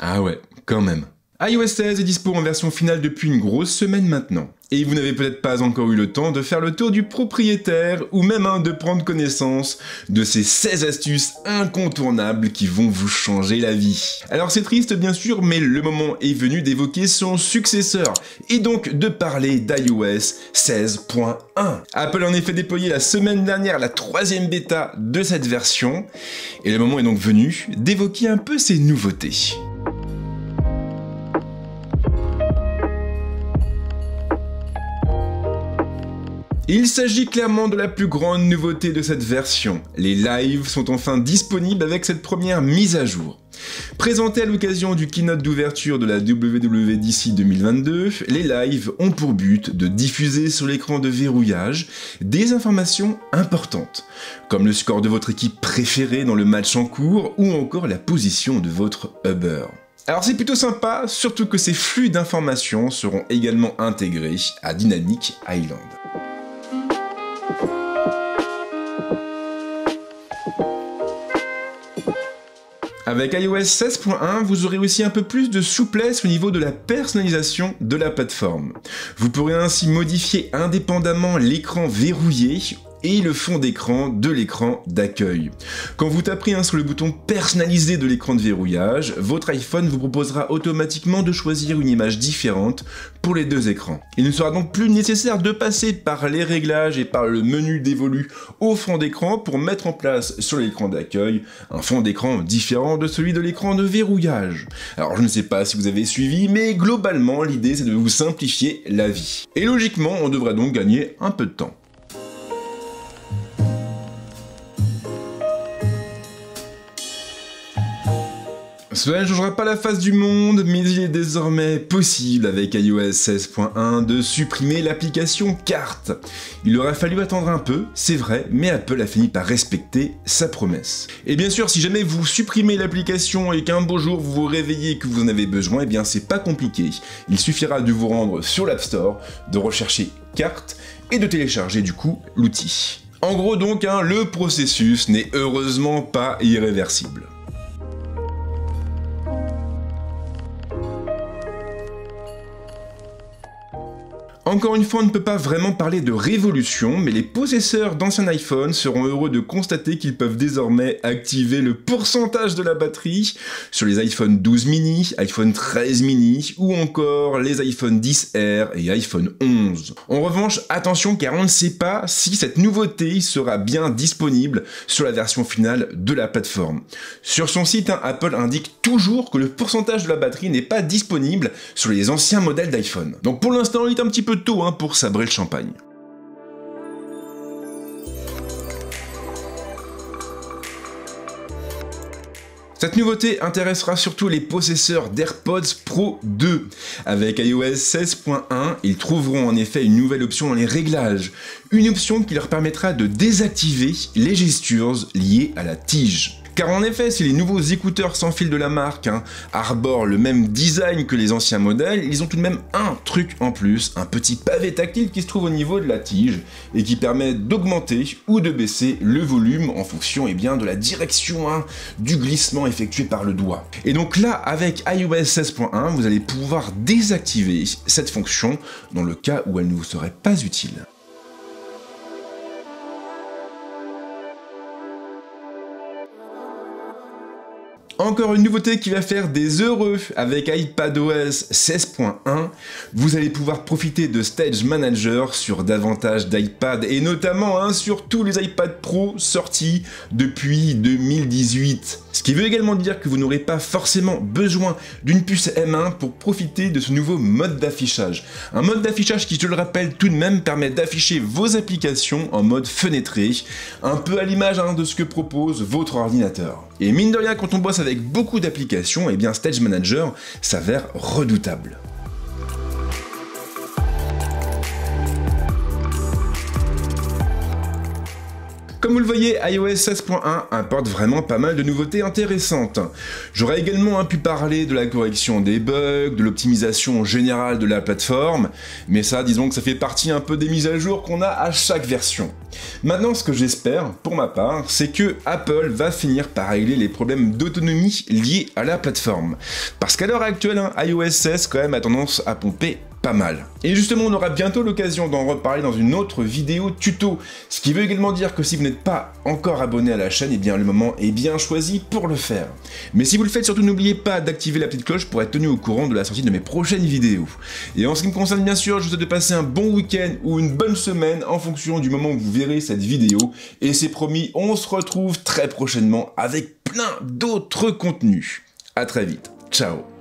Ah ouais, quand même. iOS 16 est dispo en version finale depuis une grosse semaine maintenant. Et vous n'avez peut-être pas encore eu le temps de faire le tour du propriétaire ou même de prendre connaissance de ces 16 astuces incontournables qui vont vous changer la vie. Alors c'est triste bien sûr, mais le moment est venu d'évoquer son successeur et donc de parler d'iOS 16.1. Apple a en effet déployé la semaine dernière la 3e bêta de cette version et le moment est donc venu d'évoquer un peu ces nouveautés. Il s'agit clairement de la plus grande nouveauté de cette version. Les lives sont enfin disponibles avec cette première mise à jour. Présenté à l'occasion du keynote d'ouverture de la WWDC 2022, les lives ont pour but de diffuser sur l'écran de verrouillage des informations importantes, comme le score de votre équipe préférée dans le match en cours ou encore la position de votre Uber. Alors c'est plutôt sympa, surtout que ces flux d'informations seront également intégrés à Dynamic Island. Avec iOS 16.1, vous aurez aussi un peu plus de souplesse au niveau de la personnalisation de la plateforme. Vous pourrez ainsi modifier indépendamment l'écran verrouillé et le fond d'écran de l'écran d'accueil. Quand vous taperez sur le bouton personnalisé de l'écran de verrouillage, votre iPhone vous proposera automatiquement de choisir une image différente pour les deux écrans. Il ne sera donc plus nécessaire de passer par les réglages et par le menu dévolu au fond d'écran pour mettre en place sur l'écran d'accueil un fond d'écran différent de celui de l'écran de verrouillage. Alors je ne sais pas si vous avez suivi, mais globalement l'idée c'est de vous simplifier la vie. Et logiquement on devrait donc gagner un peu de temps. Cela ne changera pas la face du monde, mais il est désormais possible avec iOS 16.1 de supprimer l'application Carte. Il aura fallu attendre un peu, c'est vrai, mais Apple a fini par respecter sa promesse. Et bien sûr, si jamais vous supprimez l'application et qu'un beau jour vous vous réveillez et que vous en avez besoin, eh bien c'est pas compliqué. Il suffira de vous rendre sur l'App Store, de rechercher Carte et de télécharger du coup l'outil. En gros donc, le processus n'est heureusement pas irréversible. Encore une fois, on ne peut pas vraiment parler de révolution, mais les possesseurs d'anciens iPhones seront heureux de constater qu'ils peuvent désormais activer le pourcentage de la batterie sur les iPhone 12 mini, iPhone 13 mini ou encore les iPhone 10R et iPhone 11. En revanche, attention car on ne sait pas si cette nouveauté sera bien disponible sur la version finale de la plateforme. Sur son site, Apple indique toujours que le pourcentage de la batterie n'est pas disponible sur les anciens modèles d'iPhone. Donc pour l'instant, il est un petit peu tôt pour sabrer le champagne. Cette nouveauté intéressera surtout les possesseurs d'AirPods Pro 2. Avec iOS 16.1, ils trouveront en effet une nouvelle option dans les réglages. Une option qui leur permettra de désactiver les gestures liées à la tige. Car en effet, si les nouveaux écouteurs sans fil de la marque arborent le même design que les anciens modèles, ils ont tout de même un truc en plus, un petit pavé tactile qui se trouve au niveau de la tige et qui permet d'augmenter ou de baisser le volume en fonction de la direction du glissement effectué par le doigt. Et donc là, avec iOS 16.1, vous allez pouvoir désactiver cette fonction dans le cas où elle ne vous serait pas utile. Encore une nouveauté qui va faire des heureux avec iPadOS 16.1, vous allez pouvoir profiter de Stage Manager sur davantage d'iPad et notamment sur tous les iPad Pro sortis depuis 2018. Ce qui veut également dire que vous n'aurez pas forcément besoin d'une puce M1 pour profiter de ce nouveau mode d'affichage. Un mode d'affichage qui, je le rappelle tout de même, permet d'afficher vos applications en mode fenêtré, un peu à l'image de ce que propose votre ordinateur. Et mine de rien, quand on bosse avec beaucoup d'applications, Stage Manager s'avère redoutable. Comme vous le voyez, iOS 16.1 apporte vraiment pas mal de nouveautés intéressantes. J'aurais également pu parler de la correction des bugs, de l'optimisation générale de la plateforme, mais ça, disons que ça fait partie un peu des mises à jour qu'on a à chaque version. Maintenant, ce que j'espère, pour ma part, c'est que Apple va finir par régler les problèmes d'autonomie liés à la plateforme. Parce qu'à l'heure actuelle, iOS 16 quand même a tendance à pomper pas mal. Et justement, on aura bientôt l'occasion d'en reparler dans une autre vidéo tuto, ce qui veut également dire que si vous n'êtes pas encore abonné à la chaîne, eh bien le moment est bien choisi pour le faire. Mais si vous le faites, surtout n'oubliez pas d'activer la petite cloche pour être tenu au courant de la sortie de mes prochaines vidéos. Et en ce qui me concerne, bien sûr, je vous souhaite de passer un bon week-end ou une bonne semaine en fonction du moment où vous verrez cette vidéo. Et c'est promis, on se retrouve très prochainement avec plein d'autres contenus. À très vite. Ciao.